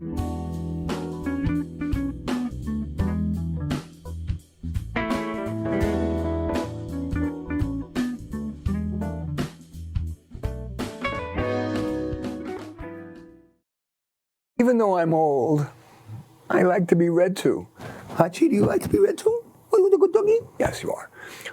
Even though I'm old, I like to be read to. Hachi, do you like to be read to? With a good doggy? Yes, you are.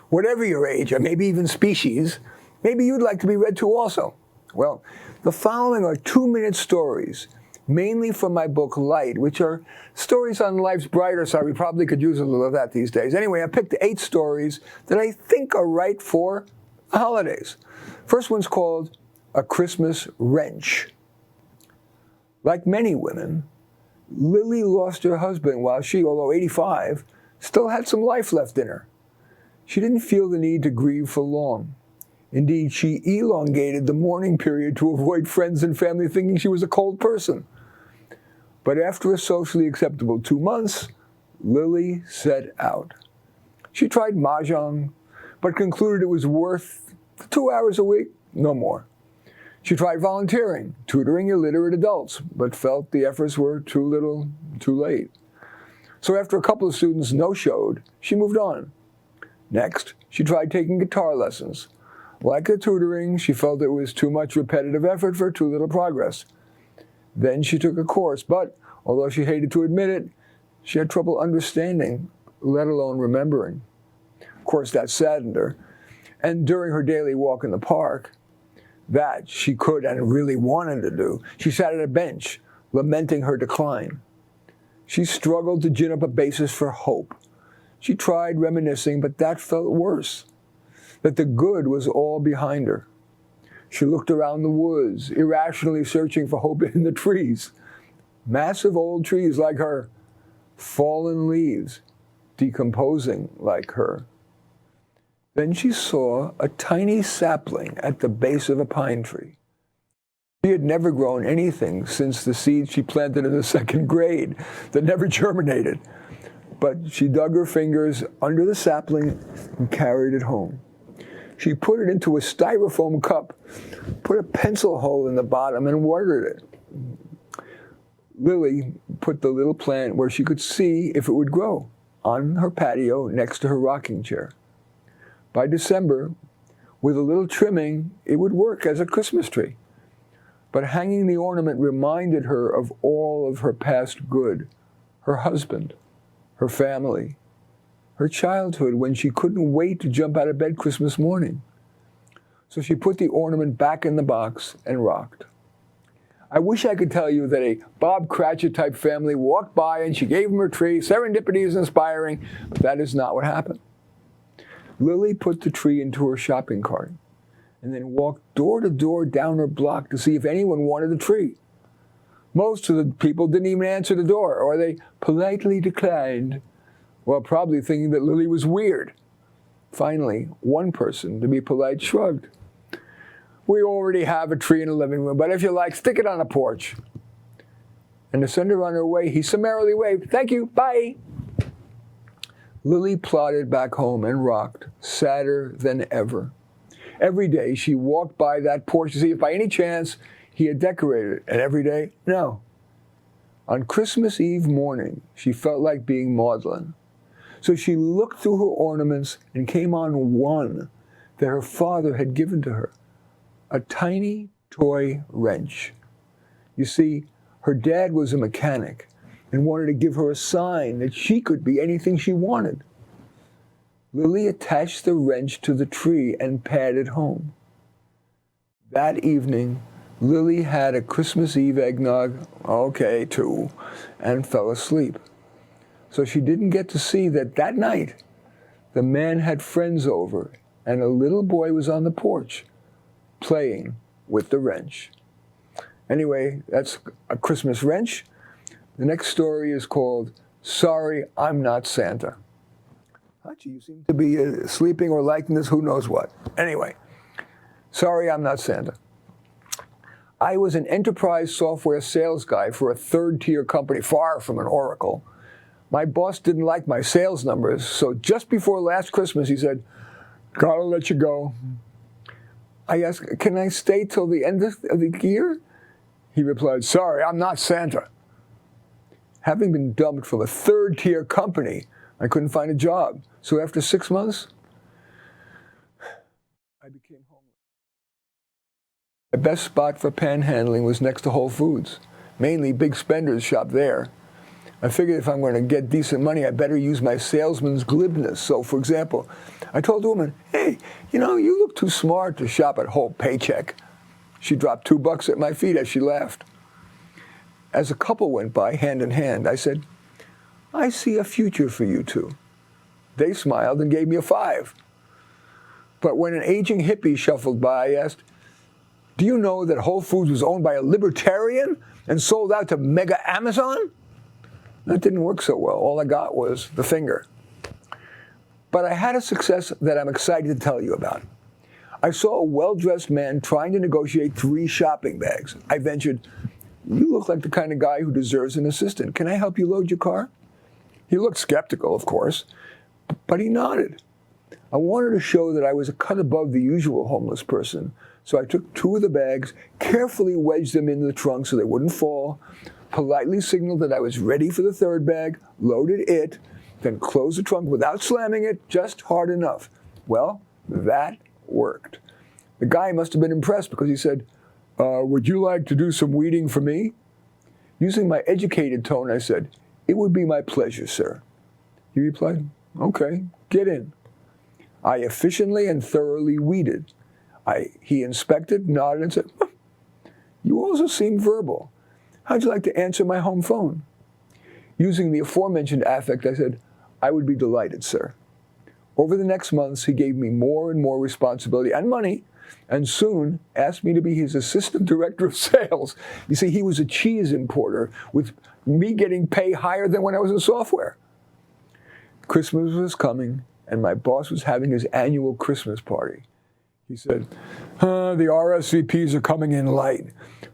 Whatever your age, or maybe even species, maybe you'd like to be read to also. Well, the following are 2-minute stories, mainly from my book Light, which are stories on life's brighter side. We probably could use a little of that these days. Anyway, I picked 8 stories that I think are right for the holidays. First one's called A Christmas Wrench. Like many women, Lily lost her husband while she, although 85, still had some life left in her. She didn't feel the need to grieve for long. Indeed, she elongated the mourning period to avoid friends and family thinking she was a cold person. But after a socially acceptable 2 months, Lily set out. She tried mahjong, but concluded it was worth 2 hours a week, no more. She tried volunteering, tutoring illiterate adults, but felt the efforts were too little, too late. So after a couple of students no-showed, she moved on. Next, she tried taking guitar lessons. Like the tutoring, she felt it was too much repetitive effort for too little progress. Then she took a course, but although she hated to admit it, she had trouble understanding, let alone remembering. Of course, that saddened her. And during her daily walk in the park, that she could and really wanted to do, she sat at a bench, lamenting her decline. She struggled to gin up a basis for hope. She tried reminiscing, but that felt worse. That the good was all behind her. She looked around the woods, irrationally searching for hope in the trees. Massive old trees like her, fallen leaves, decomposing like her. Then she saw a tiny sapling at the base of a pine tree. She had never grown anything since the seeds she planted in the 2nd grade that never germinated. But she dug her fingers under the sapling and carried it home. She put it into a styrofoam cup, put a pencil hole in the bottom, and watered it. Lily put the little plant where she could see if it would grow, on her patio next to her rocking chair. By December, with a little trimming, it would work as a Christmas tree. But hanging the ornament reminded her of all of her past good, her husband, her family, her childhood when she couldn't wait to jump out of bed Christmas morning. So she put the ornament back in the box and rocked. I wish I could tell you that a Bob Cratchit-type family walked by and she gave them her tree. Serendipity is inspiring, but that is not what happened. Lily put the tree into her shopping cart and then walked door to door down her block to see if anyone wanted the tree. Most of the people didn't even answer the door, or they politely declined, while probably thinking that Lily was weird. Finally, one person, to be polite, shrugged. "We already have a tree in the living room, but if you like, stick it on the porch." And to send her on her way, he summarily waved, "Thank you, bye." Lily plodded back home and rocked, sadder than ever. Every day she walked by that porch to see if by any chance he had decorated it, and every day, no. On Christmas Eve morning, she felt like being maudlin. So she looked through her ornaments and came on one that her father had given to her, a tiny toy wrench. You see, her dad was a mechanic and wanted to give her a sign that she could be anything she wanted. Lily attached the wrench to the tree and padded home. That evening, Lily had a Christmas Eve eggnog, too, and fell asleep. So she didn't get to see that that night, the man had friends over and a little boy was on the porch playing with the wrench. Anyway, that's A Christmas Wrench. The next story is called Sorry, I'm Not Santa. Hachi, you seem to be sleeping or liking this, who knows what. Anyway, Sorry, I'm Not Santa. I was an enterprise software sales guy for a 3rd-tier company, far from an Oracle. My boss didn't like my sales numbers, so just before last Christmas, he said, "Gotta let you go." I asked, "Can I stay till the end of the year?" He replied, "Sorry, I'm not Santa." Having been dumped from a third-tier company, I couldn't find a job. So after 6 months, I became homeless. My best spot for panhandling was next to Whole Foods. Mainly big spenders shop there. I figured if I'm going to get decent money, I better use my salesman's glibness. So, for example, I told the woman, hey, you look too smart to shop at Whole Paycheck. She dropped $2 at my feet as she laughed. As a couple went by, hand in hand, I said, I see a future for you two. They smiled and gave me a 5. But when an aging hippie shuffled by, I asked, do you know that Whole Foods was owned by a libertarian and sold out to mega Amazon? That didn't work so well. All I got was the finger. But I had a success that I'm excited to tell you about. I saw a well-dressed man trying to negotiate 3 shopping bags. I ventured, you look like the kind of guy who deserves an assistant. Can I help you load your car? He looked skeptical, of course, but he nodded. I wanted to show that I was a cut above the usual homeless person, so I took 2 of the bags, carefully wedged them into the trunk so they wouldn't fall, politely signaled that I was ready for the 3rd bag, loaded it, then closed the trunk without slamming it, just hard enough. Well, that worked. The guy must have been impressed because he said, would you like to do some weeding for me? Using my educated tone, I said, it would be my pleasure, sir. He replied, okay, get in. I efficiently and thoroughly weeded. He inspected, nodded, and said, you also seem verbal. How'd you like to answer my home phone? Using the aforementioned affect, I said, I would be delighted, sir. Over the next months, he gave me more and more responsibility and money, and soon asked me to be his assistant director of sales. You see, he was a cheese importer, with me getting pay higher than when I was in software. Christmas was coming, and my boss was having his annual Christmas party. He said, the RSVPs are coming in light.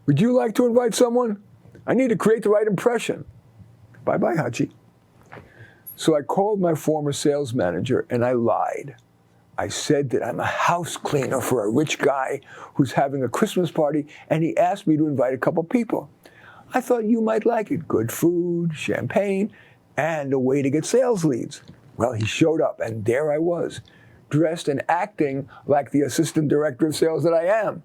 Would you like to invite someone? I need to create the right impression. Bye-bye, Hachi. So I called my former sales manager, and I lied. I said that I'm a house cleaner for a rich guy who's having a Christmas party, and he asked me to invite a couple people. I thought you might like it. Good food, champagne, and a way to get sales leads. Well, he showed up, and there I was, dressed and acting like the assistant director of sales that I am.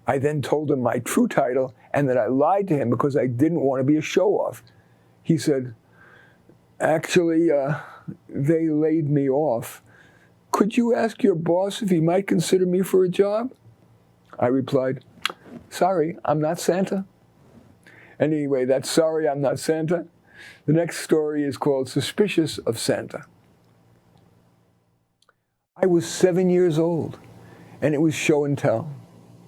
I then told him my true title and that I lied to him because I didn't want to be a show-off. He said, actually, they laid me off. Could you ask your boss if he might consider me for a job? I replied, sorry, I'm not Santa. Anyway, that's Sorry, I'm Not Santa. The next story is called Suspicious of Santa. I was 7 years old, and it was show and tell.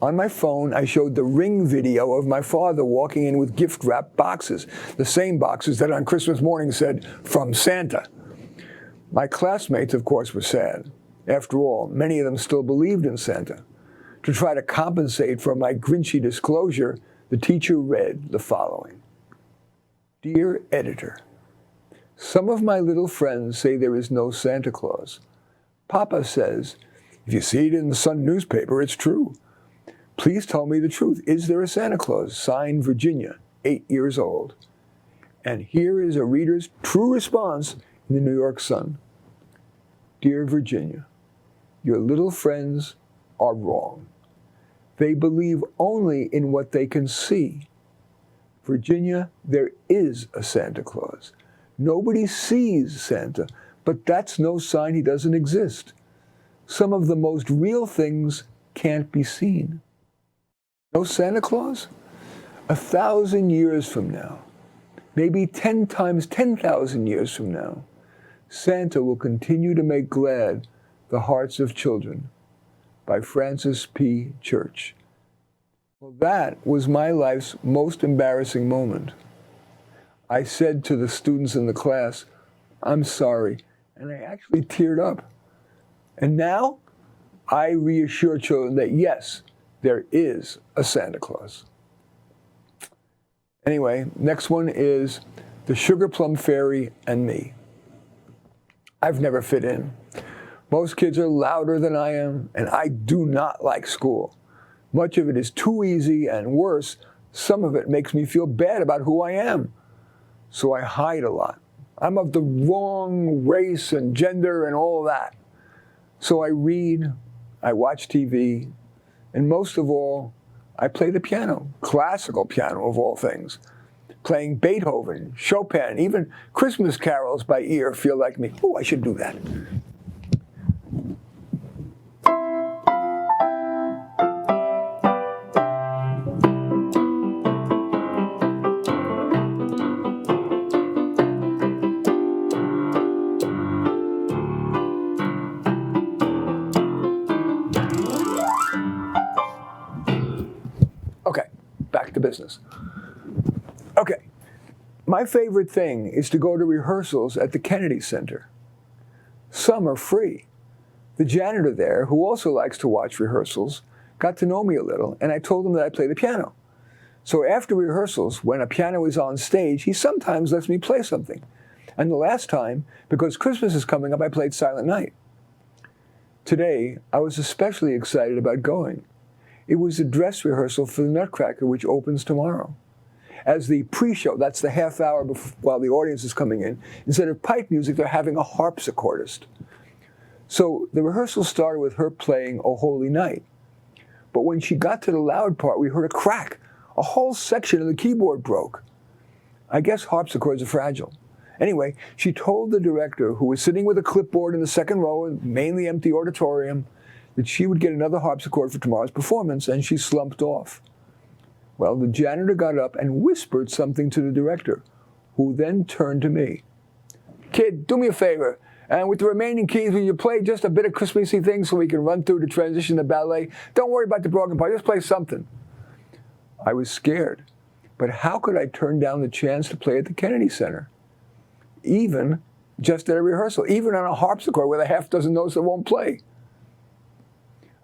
On my phone, I showed the Ring video of my father walking in with gift-wrapped boxes, the same boxes that on Christmas morning said, from Santa. My classmates, of course, were sad. After all, many of them still believed in Santa. To try to compensate for my grinchy disclosure, the teacher read the following. Dear editor, some of my little friends say there is no Santa Claus. Papa says, if you see it in the Sun newspaper, it's true. Please tell me the truth. Is there a Santa Claus? Signed, Virginia, 8 years old. And here is a reader's true response in the New York Sun. Dear Virginia, your little friends are wrong. They believe only in what they can see. Virginia, there is a Santa Claus. Nobody sees Santa, but that's no sign he doesn't exist. Some of the most real things can't be seen. No Santa Claus? 1,000 years from now, maybe 10 times 10,000 years from now, Santa will continue to make glad the hearts of children. By Francis P. Church. Well, that was my life's most embarrassing moment. I said to the students in the class, I'm sorry, and I actually teared up. And now, I reassure children that yes, there is a Santa Claus. Anyway, next one is The Sugar Plum Fairy and Me. I've never fit in. Most kids are louder than I am, and I do not like school. Much of it is too easy, and worse, some of it makes me feel bad about who I am. so I hide a lot. I'm of the wrong race and gender and all that. So I read, I watch TV, and most of all, I play the piano, classical piano of all things. Playing Beethoven, Chopin, even Christmas carols by ear feel like me. Oh, I should do that. Okay, back to business. Okay, my favorite thing is to go to rehearsals at the Kennedy Center. Some are free. The janitor there, who also likes to watch rehearsals, got to know me a little, and I told him that I play the piano. So after rehearsals, when a piano is on stage, he sometimes lets me play something. And the last time, because Christmas is coming up, I played Silent Night. Today, I was especially excited about going. It was a dress rehearsal for the Nutcracker, which opens tomorrow. As the pre-show, that's the half hour while the audience is coming in, instead of pipe music, they're having a harpsichordist. So the rehearsal started with her playing O Holy Night. But when she got to the loud part, we heard a crack. A whole section of the keyboard broke. I guess harpsichords are fragile. Anyway, she told the director, who was sitting with a clipboard in the second row in mainly empty auditorium, that she would get another harpsichord for tomorrow's performance, and she slumped off. Well, the janitor got up and whispered something to the director, who then turned to me. Kid, do me a favor, and with the remaining keys, will you play just a bit of Christmassy things so we can run through the transition to ballet? Don't worry about the broken part, just play something. I was scared, but how could I turn down the chance to play at the Kennedy Center? Even just at a rehearsal, even on a harpsichord with a half dozen notes that won't play.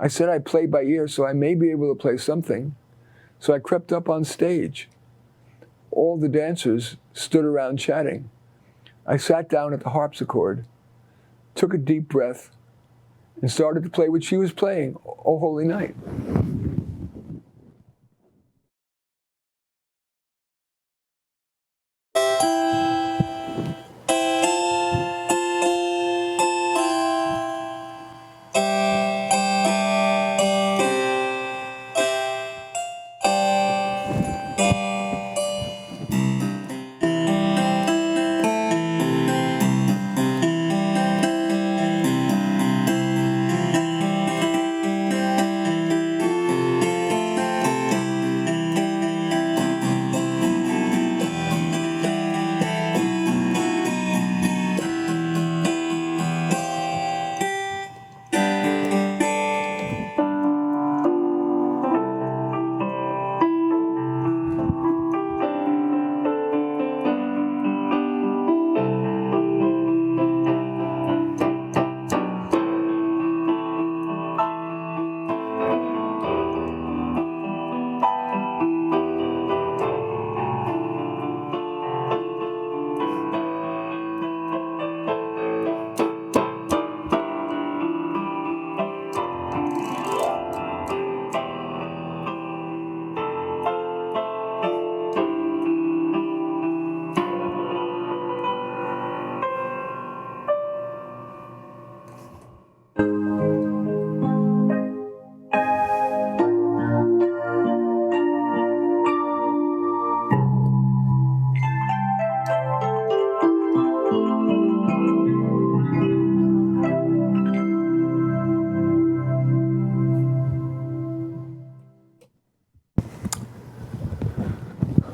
I said I'd play by ear, so I may be able to play something. So I crept up on stage. All the dancers stood around chatting. I sat down at the harpsichord, took a deep breath, and started to play what she was playing, O Holy Night.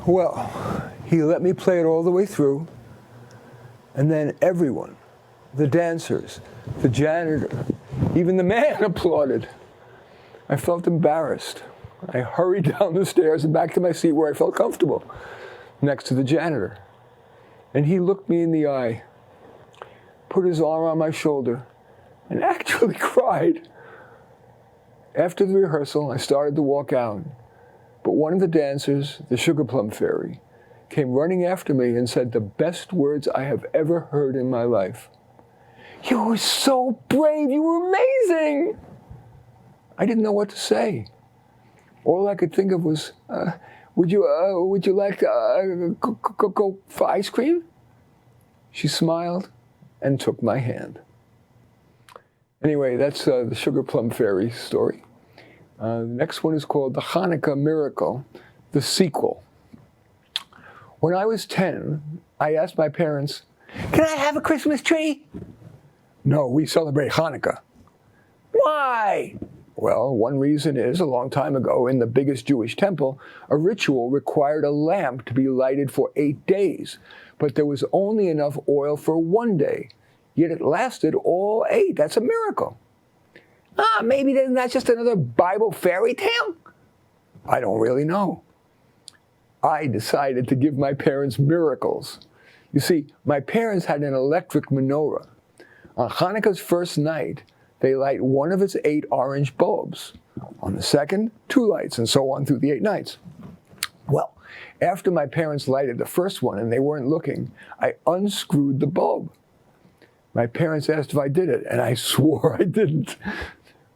Well, he let me play it all the way through, and then everyone, the dancers, the janitor, even the man applauded. I felt embarrassed. I hurried down the stairs and back to my seat where I felt comfortable, next to the janitor. And he looked me in the eye, put his arm on my shoulder, and actually cried. After the rehearsal, I started to walk out. But one of the dancers, the Sugar Plum Fairy, came running after me and said the best words I have ever heard in my life. You were so brave, you were amazing! I didn't know what to say. All I could think of was, would you like to go for ice cream? She smiled and took my hand. Anyway, that's the Sugar Plum Fairy story. The next one is called The Hanukkah Miracle, the sequel. When I was 10, I asked my parents, "Can I have a Christmas tree?" "No, we celebrate Hanukkah." "Why?" Well, one reason is, a long time ago, in the biggest Jewish temple, a ritual required a lamp to be lighted for 8 days, but there was only enough oil for 1 day, yet it lasted all 8. That's a miracle. Maybe that's just another Bible fairy tale? I don't really know. I decided to give my parents miracles. You see, my parents had an electric menorah. On Hanukkah's first night, they light one of its 8 orange bulbs. On the second, 2 lights, and so on through the 8 nights. Well, after my parents lighted the first one and they weren't looking, I unscrewed the bulb. My parents asked if I did it, and I swore I didn't.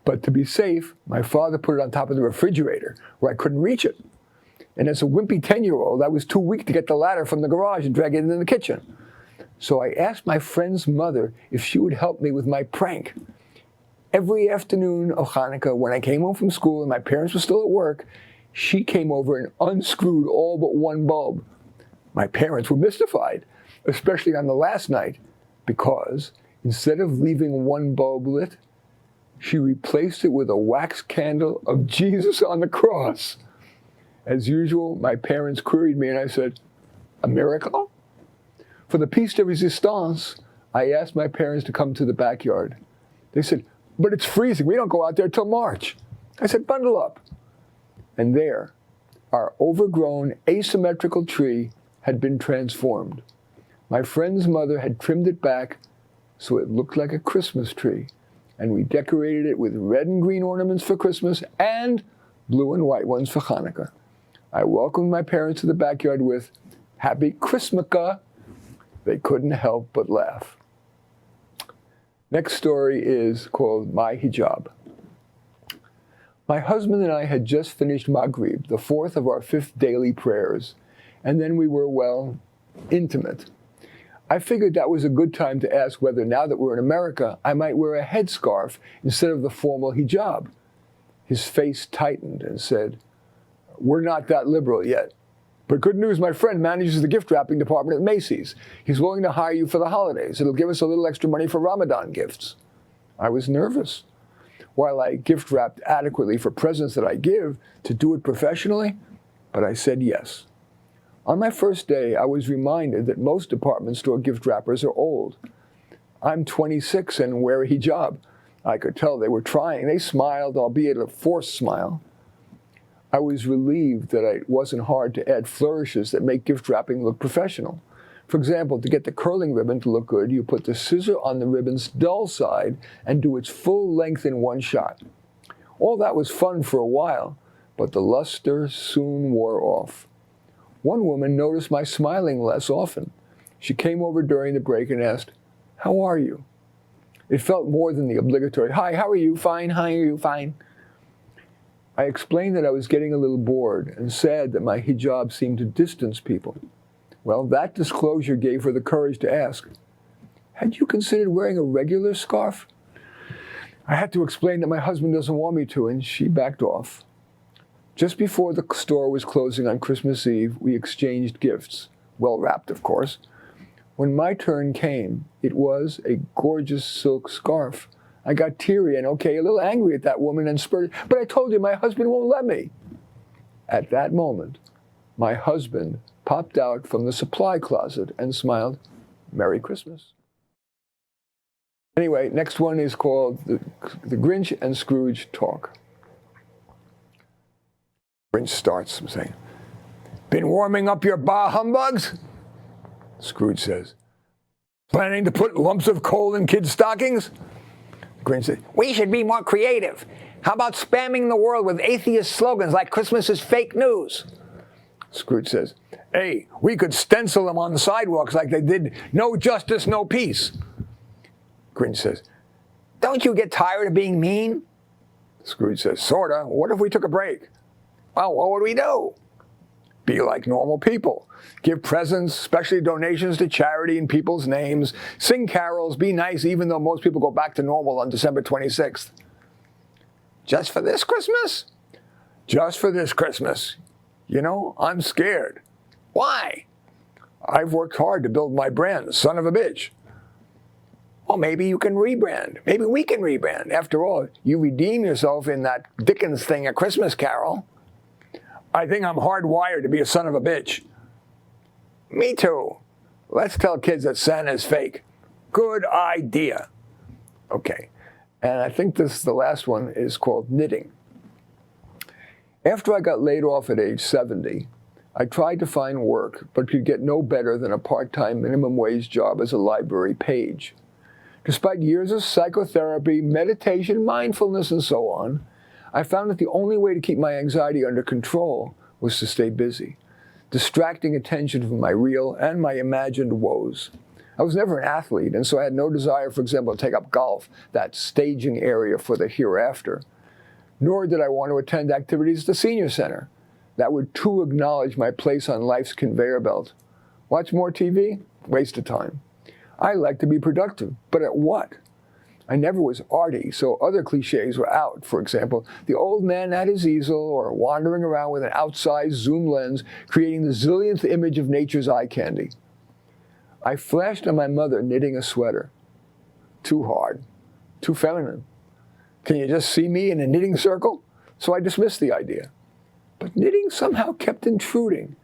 But to be safe, my father put it on top of the refrigerator, where I couldn't reach it. And as a wimpy 10-year-old, I was too weak to get the ladder from the garage and drag it into the kitchen. So I asked my friend's mother if she would help me with my prank. Every afternoon of Hanukkah, when I came home from school and my parents were still at work, she came over and unscrewed all but one bulb. My parents were mystified, especially on the last night, because instead of leaving one bulb lit, she replaced it with a wax candle of Jesus on the cross. As usual, my parents queried me and I said, "A miracle?" For the piece de resistance, I asked my parents to come to the backyard. They said, "But it's freezing. We don't go out there till March." I said, "Bundle up." And there, our overgrown, asymmetrical tree had been transformed. My friend's mother had trimmed it back so it looked like a Christmas tree, and we decorated it with red and green ornaments for Christmas and blue and white ones for Hanukkah. I welcomed my parents to the backyard with, "Happy Christmaka." They couldn't help but laugh. Next story is called My Hijab. My husband and I had just finished Maghrib, the 4th of our 5th daily prayers, and then we were, well, intimate. I figured that was a good time to ask whether, now that we're in America, I might wear a headscarf instead of the formal hijab. His face tightened and said, "We're not that liberal yet. But good news, my friend manages the gift wrapping department at Macy's. He's willing to hire you for the holidays. It'll give us a little extra money for Ramadan gifts." I was nervous. While I gift wrapped adequately for presents that I give, to do it professionally, but I said yes. On my first day, I was reminded that most department store gift wrappers are old. I'm 26 and wear a hijab. I could tell they were trying. They smiled, albeit a forced smile. I was relieved that it wasn't hard to add flourishes that make gift wrapping look professional. For example, to get the curling ribbon to look good, you put the scissor on the ribbon's dull side and do its full length in one shot. All that was fun for a while, but the luster soon wore off. One woman noticed my smiling less often. She came over during the break and asked, "How are you?" It felt more than the obligatory, "Hi, how are you? Fine, how are you? Fine." I explained that I was getting a little bored and sad that my hijab seemed to distance people. Well, that disclosure gave her the courage to ask, "Had you considered wearing a regular scarf?" I had to explain that my husband doesn't want me to, and she backed off. Just before the store was closing on Christmas Eve, we exchanged gifts, well wrapped, of course. When my turn came, it was a gorgeous silk scarf. I got teary and, a little angry at that woman and spurted, "But I told you my husband won't let me." At that moment, my husband popped out from the supply closet and smiled, "Merry Christmas." Anyway, next one is called The Grinch and Scrooge Talk. Grinch starts saying, "Been warming up your bah humbugs?" Scrooge says, "Planning to put lumps of coal in kids' stockings?" Grinch said, "We should be more creative. How about spamming the world with atheist slogans like Christmas is fake news?" Scrooge says, "Hey, we could stencil them on the sidewalks like they did No Justice, No Peace." Grinch says, "Don't you get tired of being mean?" Scrooge says, "Sorta. What if we took a break?" "Well, what would we do?" Be like normal people. Give presents, especially donations to charity in people's names. Sing carols. Be nice, even though most people go back to normal on December 26th. Just for this Christmas? Just for this Christmas. You know, I'm scared. Why? I've worked hard to build my brand, son of a bitch. Well, maybe you can rebrand. Maybe we can rebrand. After all, you redeem yourself in that Dickens thing, A Christmas Carol. I think I'm hardwired to be a son of a bitch. Me too. Let's tell kids that Santa is fake. Good idea. Okay. And I think the last one is called knitting. After I got laid off at age 70, I tried to find work, but could get no better than a part-time minimum wage job as a library page. Despite years of psychotherapy, meditation, mindfulness, and so on, I found that the only way to keep my anxiety under control was to stay busy, distracting attention from my real and my imagined woes. I was never an athlete, and so I had no desire, for example, to take up golf, that staging area for the hereafter. Nor did I want to attend activities at the senior center. That would too acknowledge my place on life's conveyor belt. Watch more TV? Waste of time. I like to be productive, but at what? I never was arty, so other cliches were out. For example, the old man at his easel or wandering around with an outsized zoom lens, creating the zillionth image of nature's eye candy. I flashed on my mother knitting a sweater. Too hard. Too feminine. Can you just see me in a knitting circle? So I dismissed the idea. But knitting somehow kept intruding.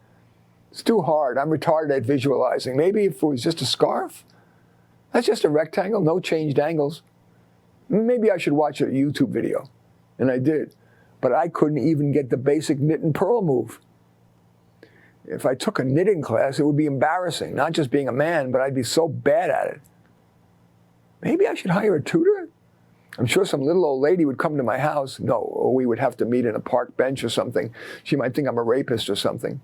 It's too hard. I'm retarded at visualizing. Maybe if it was just a scarf? That's just a rectangle, no changed angles. Maybe I should watch a YouTube video. And I did. But I couldn't even get the basic knit and purl move. If I took a knitting class, it would be embarrassing. Not just being a man, but I'd be so bad at it. Maybe I should hire a tutor? I'm sure some little old lady would come to my house. No, or we would have to meet in a park bench or something. She might think I'm a rapist or something.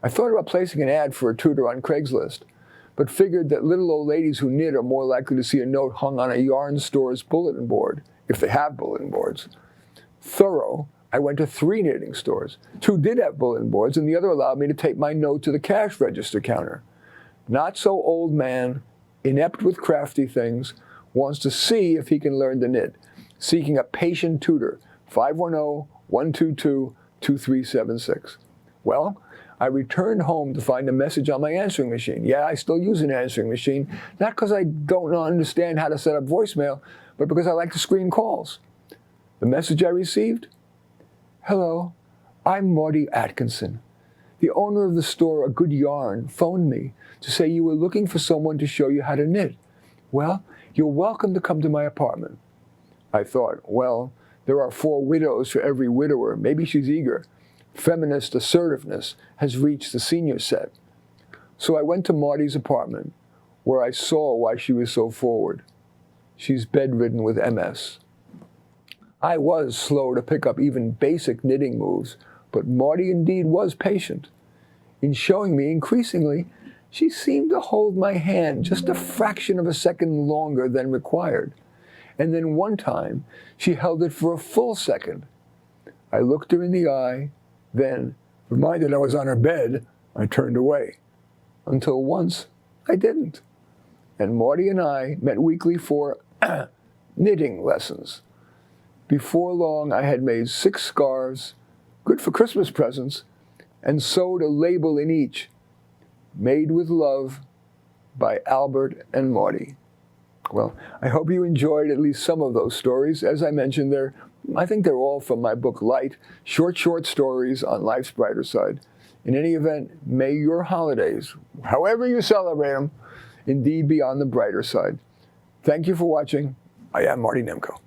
I thought about placing an ad for a tutor on Craigslist, but figured that little old ladies who knit are more likely to see a note hung on a yarn store's bulletin board, if they have bulletin boards. Thorough, I went to 3 knitting stores. 2 did have bulletin boards, and the other allowed me to take my note to the cash register counter. Not so old man, inept with crafty things, wants to see if he can learn to knit, seeking a patient tutor, 510-122-2376. Well, I returned home to find a message on my answering machine. Yeah, I still use an answering machine, not because I don't understand how to set up voicemail, but because I like to screen calls. The message I received? Hello, I'm Marty Atkinson. The owner of the store, A Good Yarn, phoned me to say you were looking for someone to show you how to knit. Well, you're welcome to come to my apartment. I thought, well, there are 4 widows for every widower. Maybe she's eager. Feminist assertiveness has reached the senior set. So I went to Marty's apartment, where I saw why she was so forward. She's bedridden with MS. I was slow to pick up even basic knitting moves, but Marty indeed was patient. In showing me increasingly, she seemed to hold my hand just a fraction of a second longer than required. And then one time, she held it for a full second. I looked her in the eye, then, reminded I was on her bed, I turned away. Until once, I didn't. And Marty and I met weekly for knitting lessons. Before long, I had made 6 scarves, good for Christmas presents, and sewed a label in each, Made with Love by Albert and Marty. Well, I hope you enjoyed at least some of those stories. As I mentioned, I think they're all from my book, Light, short stories on life's brighter side. In any event, may your holidays, however you celebrate them, indeed be on the brighter side. Thank you for watching. I am Marty Nemko.